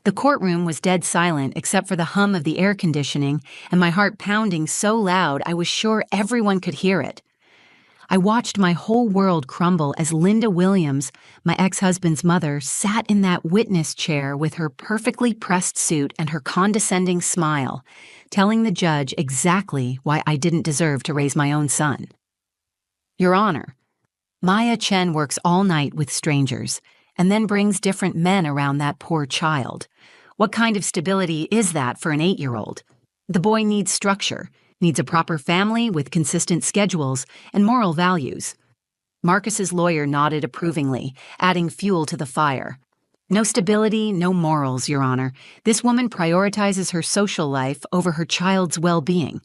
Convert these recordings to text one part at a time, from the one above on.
The courtroom was dead silent except for the hum of the air conditioning and my heart pounding so loud I was sure everyone could hear it. I watched my whole world crumble as Linda Williams, my ex-husband's mother, sat in that witness chair with her perfectly pressed suit and her condescending smile, telling the judge exactly why I didn't deserve to raise my own son. Your Honor, Maya Chen works all night with strangers and then brings different men around that poor child. What kind of stability is that for an 8-year-old? The boy needs structure, needs a proper family with consistent schedules and moral values. Marcus's lawyer nodded approvingly, adding fuel to the fire. No stability, no morals, Your Honor. This woman prioritizes her social life over her child's well-being.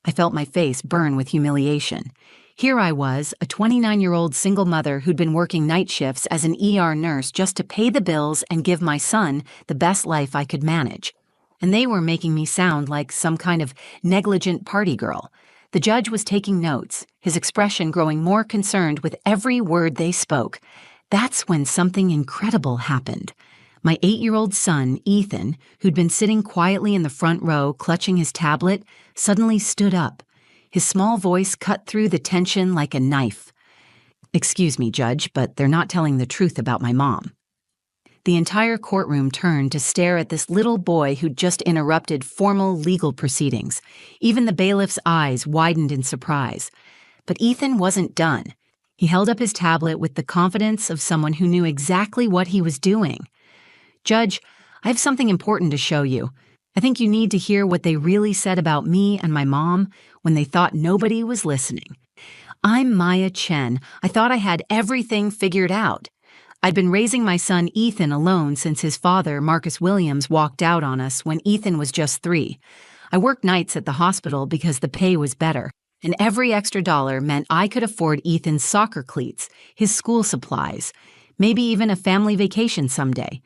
I felt my face burn with humiliation. Here I was, a 29-year-old single mother who'd been working night shifts as an ER nurse just to pay the bills and give my son the best life I could manage. And they were making me sound like some kind of negligent party girl. The judge was taking notes, his expression growing more concerned with every word they spoke. That's when something incredible happened. My 8-year-old son, Ethan, who'd been sitting quietly in the front row clutching his tablet, suddenly stood up. His small voice cut through the tension like a knife. Excuse me, Judge, but they're not telling the truth about my mom. The entire courtroom turned to stare at this little boy who'd just interrupted formal legal proceedings. Even the bailiff's eyes widened in surprise. But Ethan wasn't done. He held up his tablet with the confidence of someone who knew exactly what he was doing. Judge, I have something important to show you. I think you need to hear what they really said about me and my mom when they thought nobody was listening. I'm Maya Chen. I thought I had everything figured out. I'd been raising my son Ethan alone since his father, Marcus Williams, walked out on us when Ethan was just 3. I worked nights at the hospital because the pay was better, and every extra dollar meant I could afford Ethan's soccer cleats, his school supplies, maybe even a family vacation someday.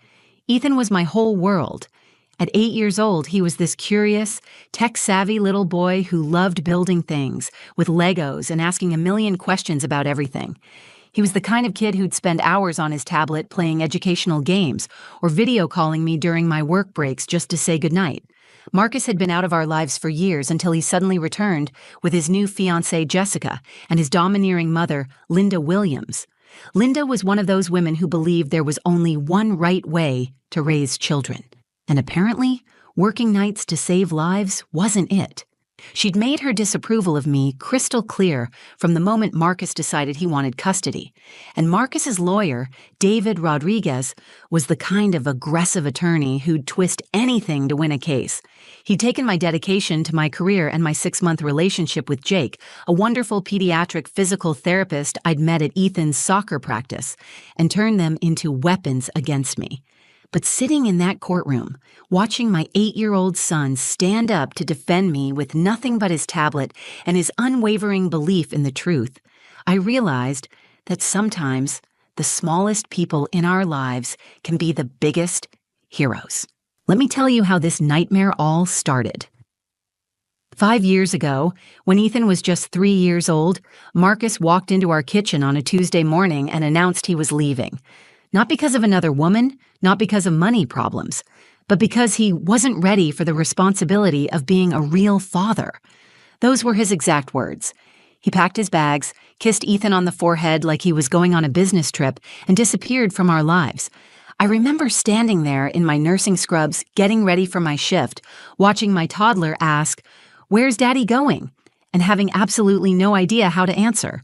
Ethan was my whole world. At 8 years old, he was this curious, tech-savvy little boy who loved building things with Legos and asking a million questions about everything. He was the kind of kid who'd spend hours on his tablet playing educational games or video calling me during my work breaks just to say goodnight. Marcus had been out of our lives for years until he suddenly returned with his new fiancée Jessica and his domineering mother, Linda Williams. Linda was one of those women who believed there was only one right way to raise children. And apparently, working nights to save lives wasn't it. She'd made her disapproval of me crystal clear from the moment Marcus decided he wanted custody. And Marcus's lawyer, David Rodriguez, was the kind of aggressive attorney who'd twist anything to win a case. He'd taken my dedication to my career and my 6-month relationship with Jake, a wonderful pediatric physical therapist I'd met at Ethan's soccer practice, and turned them into weapons against me. But sitting in that courtroom, watching my 8-year-old son stand up to defend me with nothing but his tablet and his unwavering belief in the truth, I realized that sometimes the smallest people in our lives can be the biggest heroes. Let me tell you how this nightmare all started. 5 years ago, when Ethan was just 3 years old, Marcus walked into our kitchen on a Tuesday morning and announced he was leaving. Not because of another woman, not because of money problems, but because he wasn't ready for the responsibility of being a real father. Those were his exact words. He packed his bags, kissed Ethan on the forehead like he was going on a business trip, and disappeared from our lives. I remember standing there in my nursing scrubs, getting ready for my shift, watching my toddler ask, "Where's Daddy going?" and having absolutely no idea how to answer.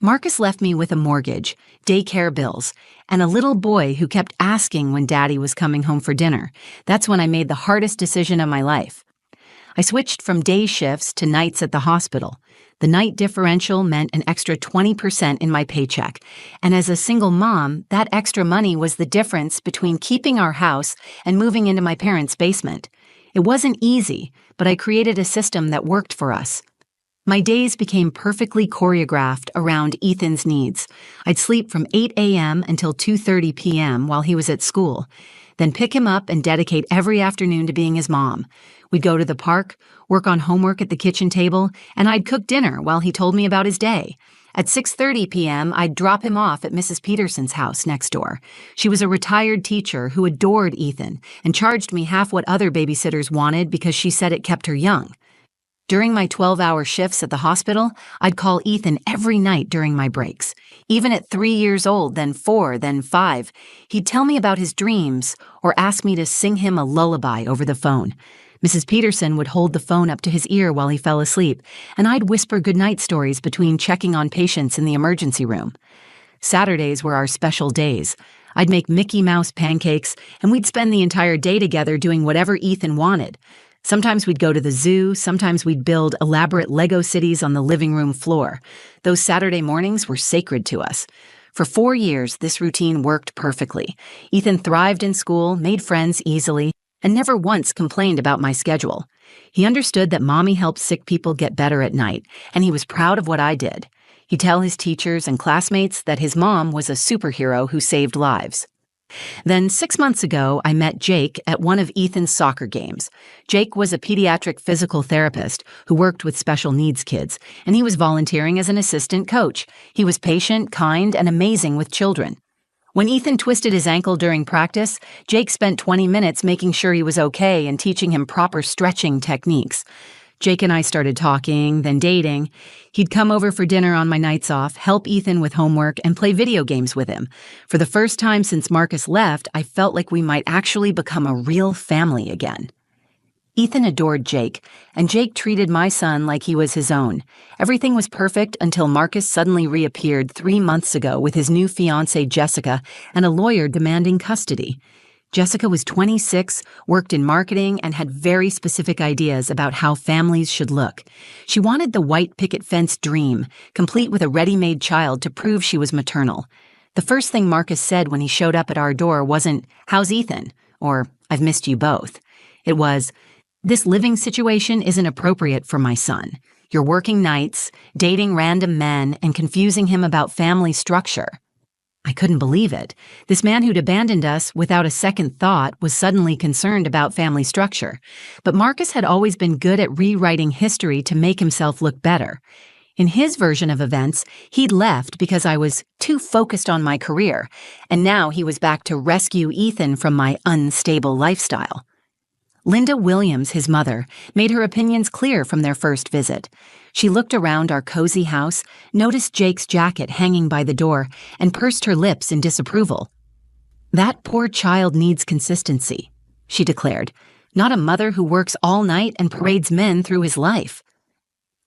Marcus left me with a mortgage, daycare bills, and a little boy who kept asking when Daddy was coming home for dinner. That's when I made the hardest decision of my life. I switched from day shifts to nights at the hospital. The night differential meant an extra 20% in my paycheck, and as a single mom, that extra money was the difference between keeping our house and moving into my parents' basement. It wasn't easy, but I created a system that worked for us. My days became perfectly choreographed around Ethan's needs. I'd sleep from 8 a.m. until 2:30 p.m. while he was at school, then pick him up and dedicate every afternoon to being his mom. We'd go to the park, work on homework at the kitchen table, and I'd cook dinner while he told me about his day. At 6:30 p.m., I'd drop him off at Mrs. Peterson's house next door. She was a retired teacher who adored Ethan and charged me half what other babysitters wanted because she said it kept her young. During my 12-hour shifts at the hospital, I'd call Ethan every night during my breaks. Even at 3 years old, then 4, then 5, he'd tell me about his dreams or ask me to sing him a lullaby over the phone. Mrs. Peterson would hold the phone up to his ear while he fell asleep, and I'd whisper goodnight stories between checking on patients in the emergency room. Saturdays were our special days. I'd make Mickey Mouse pancakes, and we'd spend the entire day together doing whatever Ethan wanted. Sometimes we'd go to the zoo, sometimes we'd build elaborate Lego cities on the living room floor. Those Saturday mornings were sacred to us. For 4 years, this routine worked perfectly. Ethan thrived in school, made friends easily, and never once complained about my schedule. He understood that Mommy helped sick people get better at night, and he was proud of what I did. He'd tell his teachers and classmates that his mom was a superhero who saved lives. Then 6 months ago, I met Jake at one of Ethan's soccer games. Jake was a pediatric physical therapist who worked with special needs kids, and he was volunteering as an assistant coach. He was patient, kind, and amazing with children. When Ethan twisted his ankle during practice, Jake spent 20 minutes making sure he was okay and teaching him proper stretching techniques. Jake and I started talking, then dating. He'd come over for dinner on my nights off, help Ethan with homework, and play video games with him. For the first time since Marcus left, I felt like we might actually become a real family again. Ethan adored Jake, and Jake treated my son like he was his own. Everything was perfect until Marcus suddenly reappeared 3 months ago with his new fiancée Jessica and a lawyer demanding custody. Jessica was 26, worked in marketing, and had very specific ideas about how families should look. She wanted the white picket fence dream, complete with a ready-made child to prove she was maternal. The first thing Marcus said when he showed up at our door wasn't, "How's Ethan?" or "I've missed you both." It was, "This living situation isn't appropriate for my son. You're working nights, dating random men, and confusing him about family structure." I couldn't believe it. This man who'd abandoned us without a second thought was suddenly concerned about family structure. But Marcus had always been good at rewriting history to make himself look better. In his version of events, he'd left because I was too focused on my career, and now he was back to rescue Ethan from my unstable lifestyle. Linda Williams, his mother, made her opinions clear from their first visit. She looked around our cozy house, noticed Jake's jacket hanging by the door, and pursed her lips in disapproval. "That poor child needs consistency," she declared, "not a mother who works all night and parades men through his life."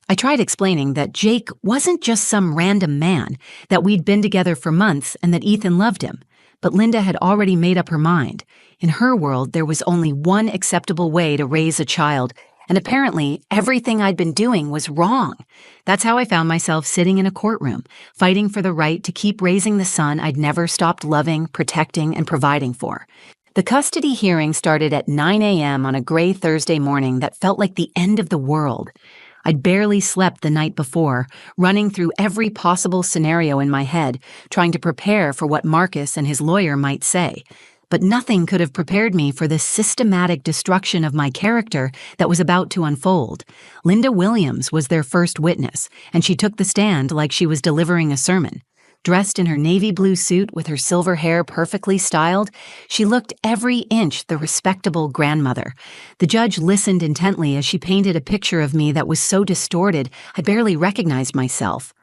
I tried explaining that Jake wasn't just some random man, that we'd been together for months and that Ethan loved him. But Linda had already made up her mind. In her world, there was only one acceptable way to raise a child, and apparently everything I'd been doing was wrong. That's how I found myself sitting in a courtroom, fighting for the right to keep raising the son I'd never stopped loving, protecting, and providing for. The custody hearing started at 9 a.m. on a gray Thursday morning that felt like the end of the world. I'd barely slept the night before, running through every possible scenario in my head, trying to prepare for what Marcus and his lawyer might say. But nothing could have prepared me for the systematic destruction of my character that was about to unfold. Linda Williams was their first witness, and she took the stand like she was delivering a sermon. Dressed in her navy blue suit with her silver hair perfectly styled, she looked every inch the respectable grandmother. The judge listened intently as she painted a picture of me that was so distorted I barely recognized myself.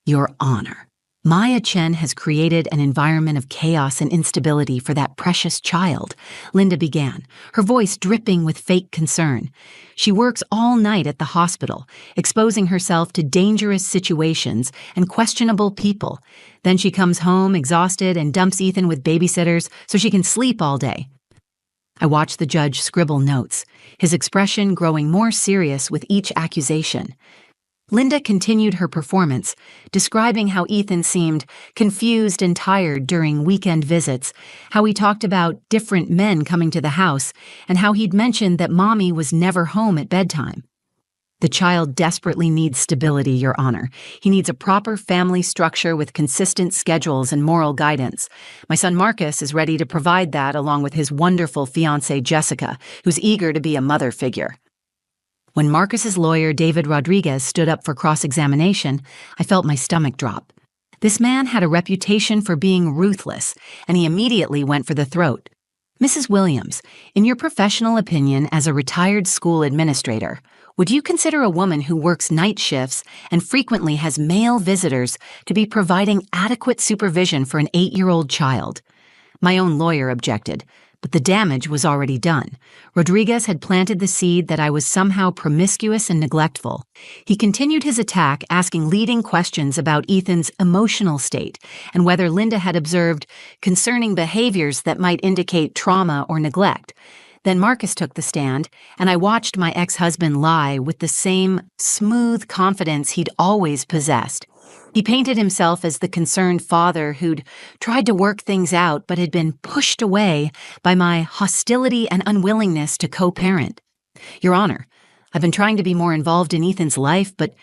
"Your Honor, Maya Chen has created an environment of chaos and instability for that precious child," Linda began, her voice dripping with fake concern. "She works all night at the hospital, exposing herself to dangerous situations and questionable people. Then she comes home exhausted and dumps Ethan with babysitters so she can sleep all day." I watched the judge scribble notes, his expression growing more serious with each accusation. Linda continued her performance, describing how Ethan seemed confused and tired during weekend visits, how he talked about different men coming to the house, and how he'd mentioned that Mommy was never home at bedtime. "The child desperately needs stability, Your Honor. He needs a proper family structure with consistent schedules and moral guidance. My son Marcus is ready to provide that along with his wonderful fiancée Jessica, who's eager to be a mother figure." When Marcus's lawyer, David Rodriguez, stood up for cross-examination, I felt my stomach drop. This man had a reputation for being ruthless, and he immediately went for the throat. Mrs. Williams, in your professional opinion as a retired school administrator, would you consider a woman who works night shifts and frequently has male visitors to be providing adequate supervision for an 8-year-old child? My own lawyer objected, but the damage was already done. Rodriguez had planted the seed that I was somehow promiscuous and neglectful. He continued his attack, asking leading questions about Ethan's emotional state and whether Linda had observed concerning behaviors that might indicate trauma or neglect. Then Marcus took the stand, and I watched my ex-husband lie with the same smooth confidence he'd always possessed. He painted himself as the concerned father who'd tried to work things out but had been pushed away by my hostility and unwillingness to co-parent. Your Honor, I've been trying to be more involved in Ethan's life, but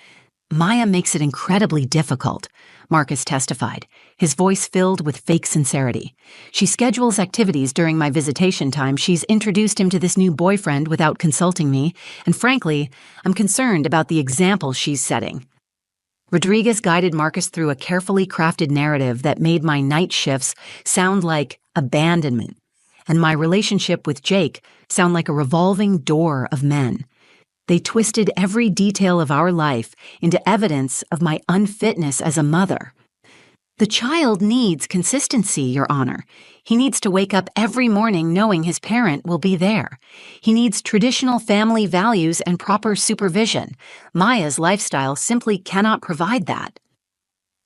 Maya makes it incredibly difficult, Marcus testified, his voice filled with fake sincerity. She schedules activities during my visitation time. She's introduced him to this new boyfriend without consulting me, and frankly, I'm concerned about the example she's setting. Rodriguez guided Marcus through a carefully crafted narrative that made my night shifts sound like abandonment, and my relationship with Jake sound like a revolving door of men. They twisted every detail of our life into evidence of my unfitness as a mother. The child needs consistency, Your Honor. He needs to wake up every morning knowing his parent will be there. He needs traditional family values and proper supervision. Maya's lifestyle simply cannot provide that.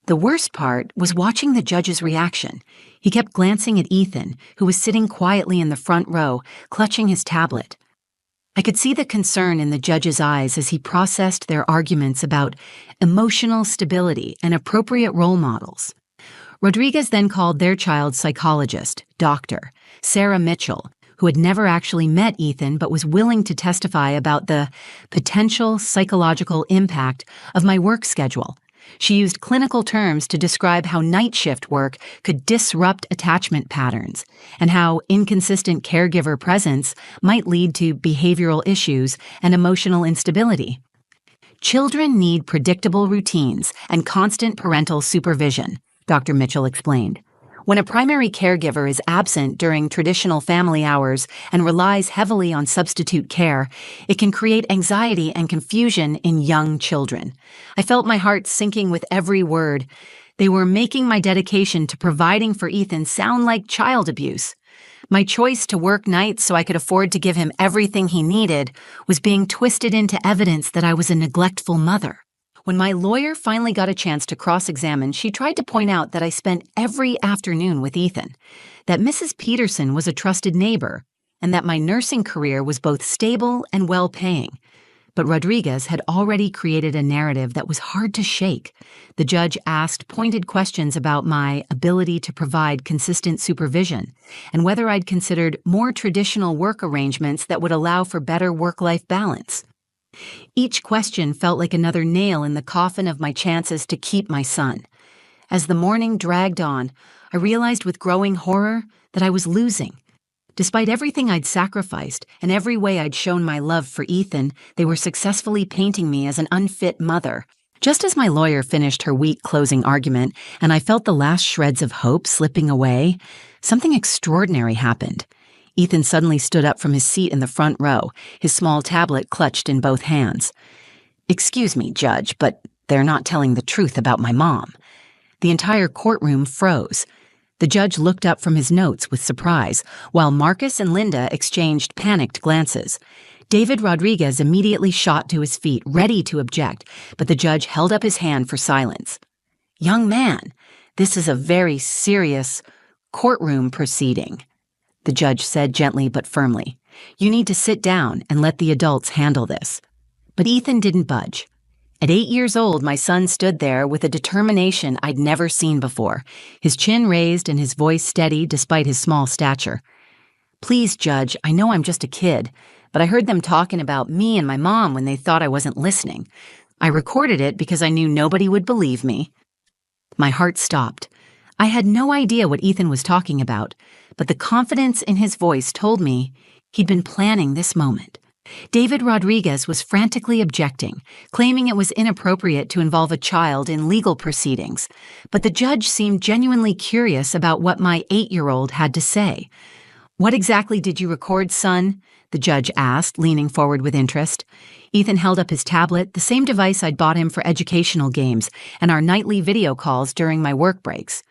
The worst part was watching the judge's reaction. He kept glancing at Ethan, who was sitting quietly in the front row, clutching his tablet. I could see the concern in the judge's eyes as he processed their arguments about emotional stability and appropriate role models. Rodriguez then called their child's psychologist, Dr. Sarah Mitchell, who had never actually met Ethan but was willing to testify about the potential psychological impact of my work schedule. She used clinical terms to describe how night shift work could disrupt attachment patterns and how inconsistent caregiver presence might lead to behavioral issues and emotional instability. Children need predictable routines and constant parental supervision, Dr. Mitchell explained. When a primary caregiver is absent during traditional family hours and relies heavily on substitute care, it can create anxiety and confusion in young children. I felt my heart sinking with every word. They were making my dedication to providing for Ethan sound like child abuse. My choice to work nights so I could afford to give him everything he needed was being twisted into evidence that I was a neglectful mother. When my lawyer finally got a chance to cross-examine, she tried to point out that I spent every afternoon with Ethan, that Mrs. Peterson was a trusted neighbor, and that my nursing career was both stable and well-paying. But Rodriguez had already created a narrative that was hard to shake. The judge asked pointed questions about my ability to provide consistent supervision and whether I'd considered more traditional work arrangements that would allow for better work-life balance. Each question felt like another nail in the coffin of my chances to keep my son. As the morning dragged on, I realized with growing horror that I was losing. Despite everything I'd sacrificed and every way I'd shown my love for Ethan, they were successfully painting me as an unfit mother. Just as my lawyer finished her weak closing argument and I felt the last shreds of hope slipping away, something extraordinary happened. Ethan suddenly stood up from his seat in the front row, his small tablet clutched in both hands. "Excuse me, Judge, but they're not telling the truth about my mom." The entire courtroom froze. The judge looked up from his notes with surprise, while Marcus and Linda exchanged panicked glances. David Rodriguez immediately shot to his feet, ready to object, but the judge held up his hand for silence. "Young man, this is a very serious courtroom proceeding," the judge said gently but firmly. "You need to sit down and let the adults handle this." But Ethan didn't budge. At 8 years old, my son stood there with a determination I'd never seen before, his chin raised and his voice steady despite his small stature. "Please, Judge, I know I'm just a kid, but I heard them talking about me and my mom when they thought I wasn't listening. I recorded it because I knew nobody would believe me." My heart stopped. I had no idea what Ethan was talking about, but the confidence in his voice told me he'd been planning this moment. David Rodriguez was frantically objecting, claiming it was inappropriate to involve a child in legal proceedings, but the judge seemed genuinely curious about what my 8-year-old had to say. "What exactly did you record, son?" the judge asked, leaning forward with interest. Ethan held up his tablet, the same device I'd bought him for educational games and our nightly video calls during my work breaks.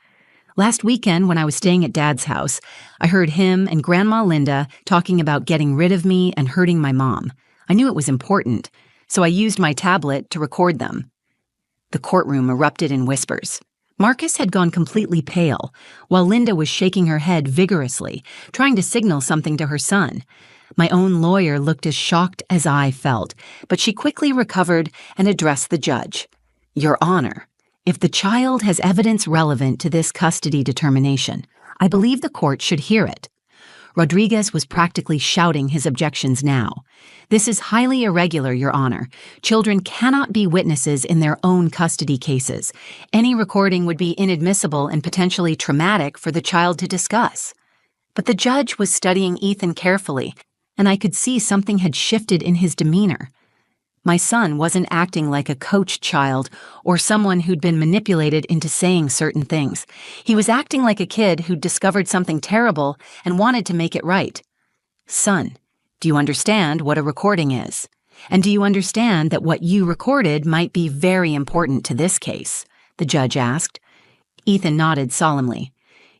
"Last weekend, when I was staying at Dad's house, I heard him and Grandma Linda talking about getting rid of me and hurting my mom. I knew it was important, so I used my tablet to record them." The courtroom erupted in whispers. Marcus had gone completely pale, while Linda was shaking her head vigorously, trying to signal something to her son. My own lawyer looked as shocked as I felt, but she quickly recovered and addressed the judge. "Your Honor, if the child has evidence relevant to this custody determination, I believe the court should hear it." Rodriguez was practically shouting his objections now. "This is highly irregular, Your Honor. Children cannot be witnesses in their own custody cases. Any recording would be inadmissible and potentially traumatic for the child to discuss." But the judge was studying Ethan carefully, and I could see something had shifted in his demeanor. My son wasn't acting like a coached child or someone who'd been manipulated into saying certain things. He was acting like a kid who'd discovered something terrible and wanted to make it right. "Son, do you understand what a recording is? And do you understand that what you recorded might be very important to this case?" the judge asked. Ethan nodded solemnly.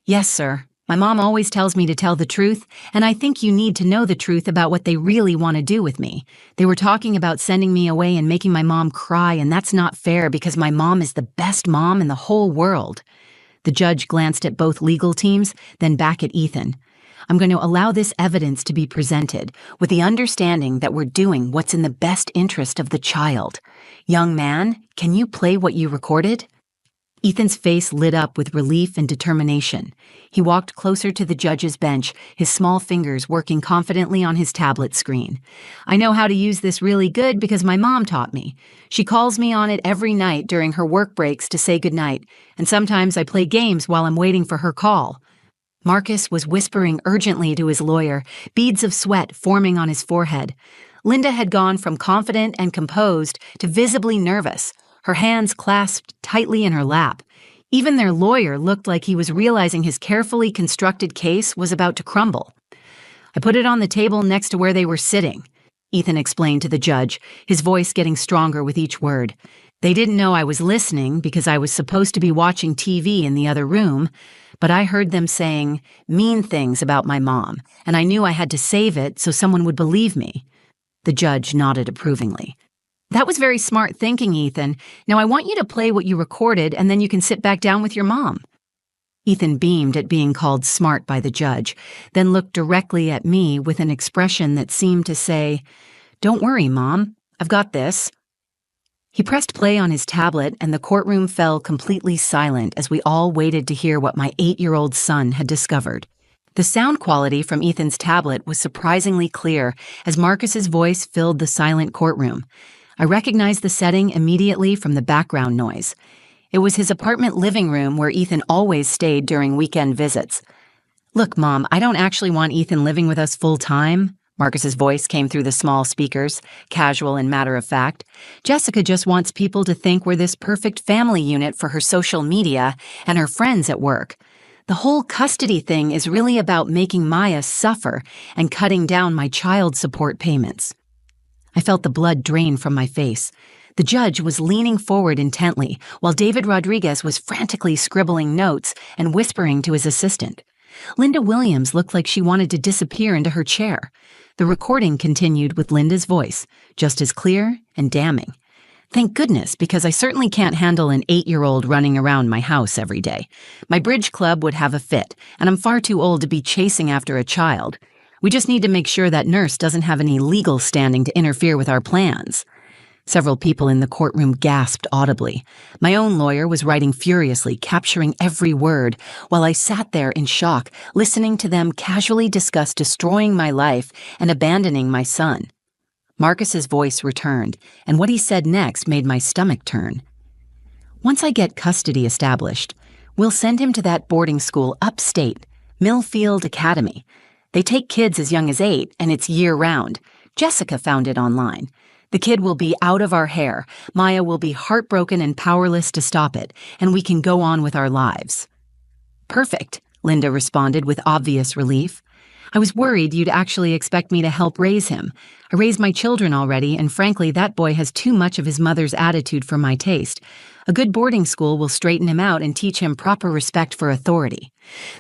"Yes, sir. My mom always tells me to tell the truth, and I think you need to know the truth about what they really want to do with me. They were talking about sending me away and making my mom cry, and that's not fair because my mom is the best mom in the whole world." The judge glanced at both legal teams, then back at Ethan. "I'm going to allow this evidence to be presented with the understanding that we're doing what's in the best interest of the child. Young man, can you play what you recorded?" Ethan's face lit up with relief and determination. He walked closer to the judge's bench, his small fingers working confidently on his tablet screen. "I know how to use this really good because my mom taught me. She calls me on it every night during her work breaks to say goodnight, and sometimes I play games while I'm waiting for her call." Marcus was whispering urgently to his lawyer, beads of sweat forming on his forehead. Linda had gone from confident and composed to visibly nervous, her hands clasped tightly in her lap. Even their lawyer looked like he was realizing his carefully constructed case was about to crumble. "I put it on the table next to where they were sitting," Ethan explained to the judge, his voice getting stronger with each word. "They didn't know I was listening because I was supposed to be watching TV in the other room, but I heard them saying mean things about my mom, and I knew I had to save it so someone would believe me." The judge nodded approvingly. "That was very smart thinking, Ethan. Now I want you to play what you recorded, and then you can sit back down with your mom." Ethan beamed at being called smart by the judge, then looked directly at me with an expression that seemed to say, "Don't worry, Mom. I've got this." He pressed play on his tablet, and the courtroom fell completely silent as we all waited to hear what my 8-year-old son had discovered. The sound quality from Ethan's tablet was surprisingly clear as Marcus's voice filled the silent courtroom. I recognized the setting immediately from the background noise. It was his apartment living room where Ethan always stayed during weekend visits. "Look, Mom, I don't actually want Ethan living with us full time." Marcus's voice came through the small speakers, casual and matter-of-fact. "Jessica just wants people to think we're this perfect family unit for her social media and her friends at work. The whole custody thing is really about making Maya suffer and cutting down my child support payments." I felt the blood drain from my face. The judge was leaning forward intently, while David Rodriguez was frantically scribbling notes and whispering to his assistant. Linda Williams looked like she wanted to disappear into her chair. The recording continued with Linda's voice, just as clear and damning. "Thank goodness, because I certainly can't handle an 8-year-old running around my house every day. My bridge club would have a fit, and I'm far too old to be chasing after a child. We just need to make sure that nurse doesn't have any legal standing to interfere with our plans." Several people in the courtroom gasped audibly. My own lawyer was writing furiously, capturing every word, while I sat there in shock, listening to them casually discuss destroying my life and abandoning my son. Marcus's voice returned, and what he said next made my stomach turn. "Once I get custody established, we'll send him to that boarding school upstate, Millfield Academy. They take kids as young as 8, and it's year-round. Jessica found it online. The kid will be out of our hair. Maya will be heartbroken and powerless to stop it, and we can go on with our lives. Perfect, Linda responded with obvious relief. I was worried you'd actually expect me to help raise him. I raised my children already, and frankly, that boy has too much of his mother's attitude for my taste. A good boarding school will straighten him out and teach him proper respect for authority.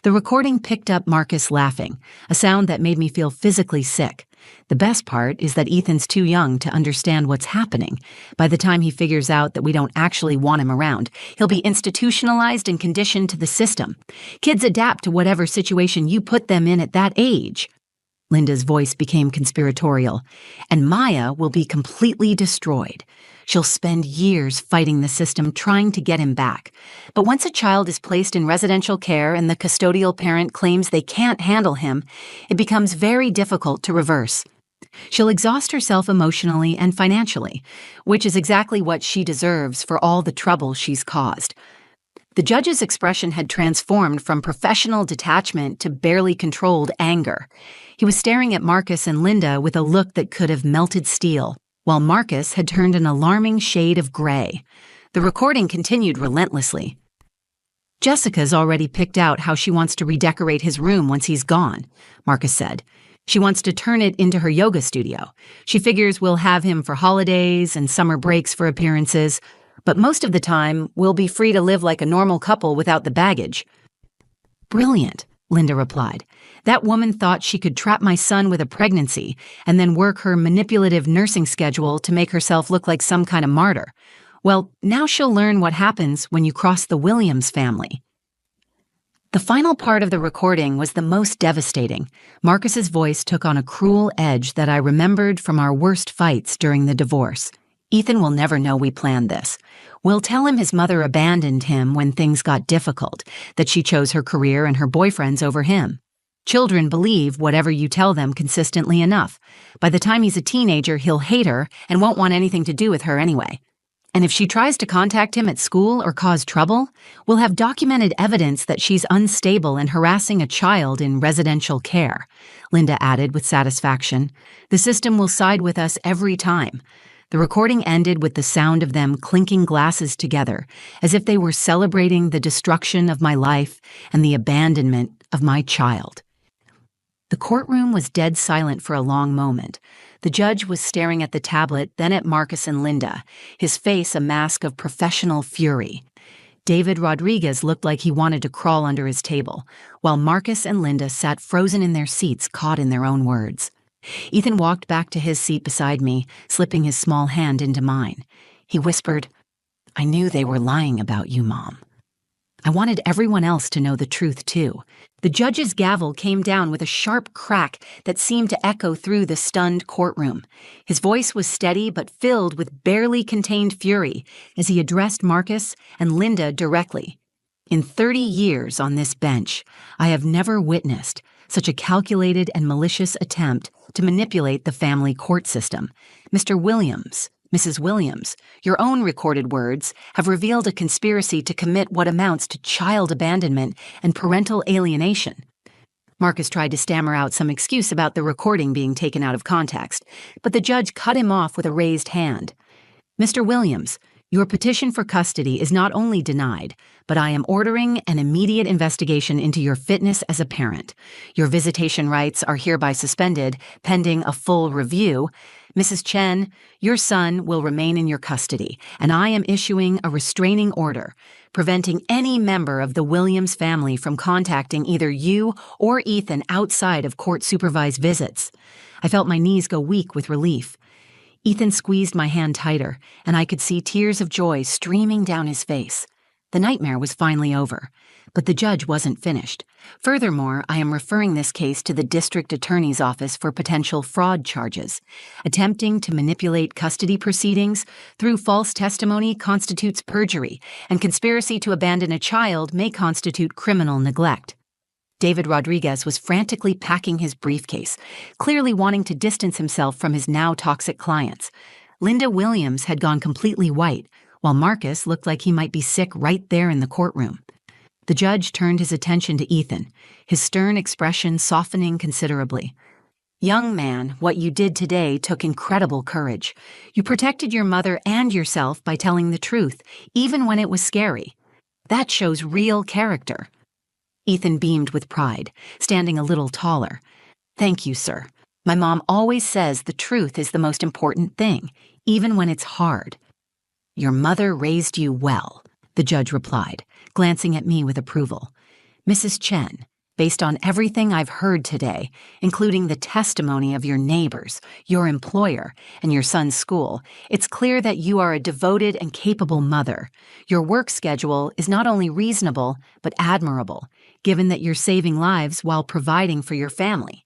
The recording picked up Marcus laughing, a sound that made me feel physically sick. The best part is that Ethan's too young to understand what's happening. By the time he figures out that we don't actually want him around, he'll be institutionalized and conditioned to the system. Kids adapt to whatever situation you put them in at that age. Linda's voice became conspiratorial. And Maya will be completely destroyed. She'll spend years fighting the system trying to get him back. But once a child is placed in residential care and the custodial parent claims they can't handle him, it becomes very difficult to reverse. She'll exhaust herself emotionally and financially, which is exactly what she deserves for all the trouble she's caused. The judge's expression had transformed from professional detachment to barely controlled anger. He was staring at Marcus and Linda with a look that could have melted steel, while Marcus had turned an alarming shade of gray. The recording continued relentlessly. Jessica's already picked out how she wants to redecorate his room once he's gone, Marcus said. She wants to turn it into her yoga studio. She figures we'll have him for holidays and summer breaks for appearances, but most of the time, we'll be free to live like a normal couple without the baggage. Brilliant, Linda replied. That woman thought she could trap my son with a pregnancy and then work her manipulative nursing schedule to make herself look like some kind of martyr. Well, now she'll learn what happens when you cross the Williams family. The final part of the recording was the most devastating. Marcus's voice took on a cruel edge that I remembered from our worst fights during the divorce. Ethan will never know we planned this. We'll tell him his mother abandoned him when things got difficult, that she chose her career and her boyfriends over him. Children believe whatever you tell them consistently enough. By the time he's a teenager, he'll hate her and won't want anything to do with her anyway. And if she tries to contact him at school or cause trouble, we'll have documented evidence that she's unstable and harassing a child in residential care, Linda added with satisfaction. The system will side with us every time. The recording ended with the sound of them clinking glasses together, as if they were celebrating the destruction of my life and the abandonment of my child. The courtroom was dead silent for a long moment. The judge was staring at the tablet, then at Marcus and Linda, his face a mask of professional fury. David Rodriguez looked like he wanted to crawl under his table, while Marcus and Linda sat frozen in their seats, caught in their own words. Ethan walked back to his seat beside me, slipping his small hand into mine. He whispered, "I knew they were lying about you, Mom." I wanted everyone else to know the truth, too. The judge's gavel came down with a sharp crack that seemed to echo through the stunned courtroom. His voice was steady but filled with barely contained fury as he addressed Marcus and Linda directly. In 30 years on this bench, I have never witnessed such a calculated and malicious attempt to manipulate the family court system. Mr. Williams, Mrs. Williams, your own recorded words have revealed a conspiracy to commit what amounts to child abandonment and parental alienation. Marcus tried to stammer out some excuse about the recording being taken out of context, but the judge cut him off with a raised hand. Mr. Williams, your petition for custody is not only denied, but I am ordering an immediate investigation into your fitness as a parent. Your visitation rights are hereby suspended, pending a full review. Mrs. Chen, your son will remain in your custody, and I am issuing a restraining order, preventing any member of the Williams family from contacting either you or Ethan outside of court-supervised visits. I felt my knees go weak with relief. Ethan squeezed my hand tighter, and I could see tears of joy streaming down his face. The nightmare was finally over, but the judge wasn't finished. Furthermore, I am referring this case to the district attorney's office for potential fraud charges. Attempting to manipulate custody proceedings through false testimony constitutes perjury, and conspiracy to abandon a child may constitute criminal neglect. David Rodriguez was frantically packing his briefcase, clearly wanting to distance himself from his now toxic clients. Linda Williams had gone completely white, while Marcus looked like he might be sick right there in the courtroom. The judge turned his attention to Ethan, his stern expression softening considerably. Young man, what you did today took incredible courage. You protected your mother and yourself by telling the truth, even when it was scary. That shows real character. Ethan beamed with pride, standing a little taller. Thank you, sir. My mom always says the truth is the most important thing, even when it's hard. Your mother raised you well, the judge replied, glancing at me with approval. Mrs. Chen, based on everything I've heard today, including the testimony of your neighbors, your employer, and your son's school, it's clear that you are a devoted and capable mother. Your work schedule is not only reasonable, but admirable, given that you're saving lives while providing for your family.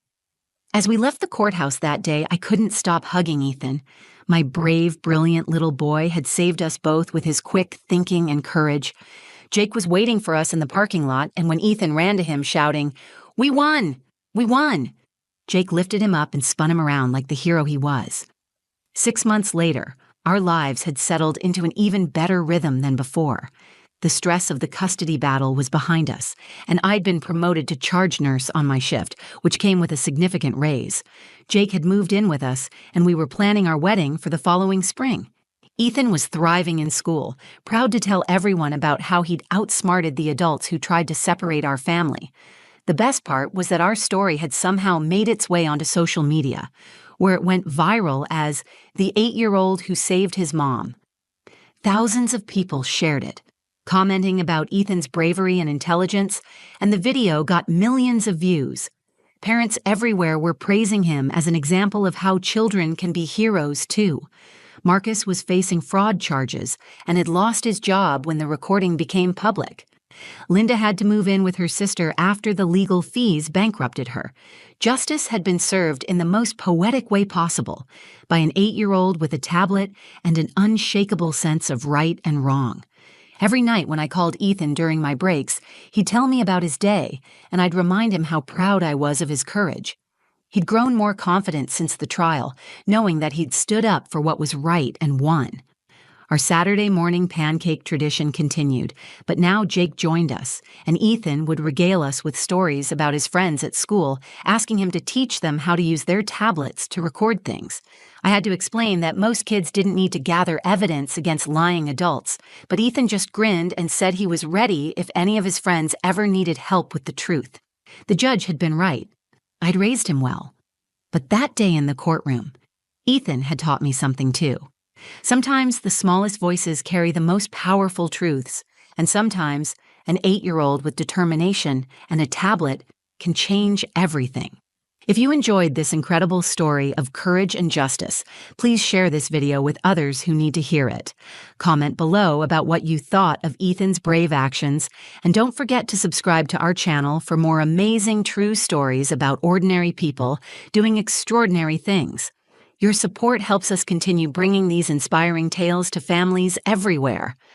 As we left the courthouse that day, I couldn't stop hugging Ethan. My brave, brilliant little boy had saved us both with his quick thinking and courage. Jake was waiting for us in the parking lot, and when Ethan ran to him shouting, "We won! We won!" Jake lifted him up and spun him around like the hero he was. 6 months later, our lives had settled into an even better rhythm than before. The stress of the custody battle was behind us, and I'd been promoted to charge nurse on my shift, which came with a significant raise. Jake had moved in with us, and we were planning our wedding for the following spring. Ethan was thriving in school, proud to tell everyone about how he'd outsmarted the adults who tried to separate our family. The best part was that our story had somehow made its way onto social media, where it went viral as the 8-year-old who saved his mom. Thousands of people shared it, commenting about Ethan's bravery and intelligence, and the video got millions of views. Parents everywhere were praising him as an example of how children can be heroes too. Marcus was facing fraud charges and had lost his job when the recording became public. Linda had to move in with her sister after the legal fees bankrupted her. Justice had been served in the most poetic way possible, by an 8-year-old with a tablet and an unshakable sense of right and wrong. Every night when I called Ethan during my breaks, he'd tell me about his day, and I'd remind him how proud I was of his courage. He'd grown more confident since the trial, knowing that he'd stood up for what was right and won. Our Saturday morning pancake tradition continued, but now Jake joined us, and Ethan would regale us with stories about his friends at school, asking him to teach them how to use their tablets to record things. I had to explain that most kids didn't need to gather evidence against lying adults, but Ethan just grinned and said he was ready if any of his friends ever needed help with the truth. The judge had been right. I'd raised him well. But that day in the courtroom, Ethan had taught me something too. Sometimes the smallest voices carry the most powerful truths, and sometimes an 8-year-old with determination and a tablet can change everything. If you enjoyed this incredible story of courage and justice, please share this video with others who need to hear it. Comment below about what you thought of Ethan's brave actions, and don't forget to subscribe to our channel for more amazing true stories about ordinary people doing extraordinary things. Your support helps us continue bringing these inspiring tales to families everywhere.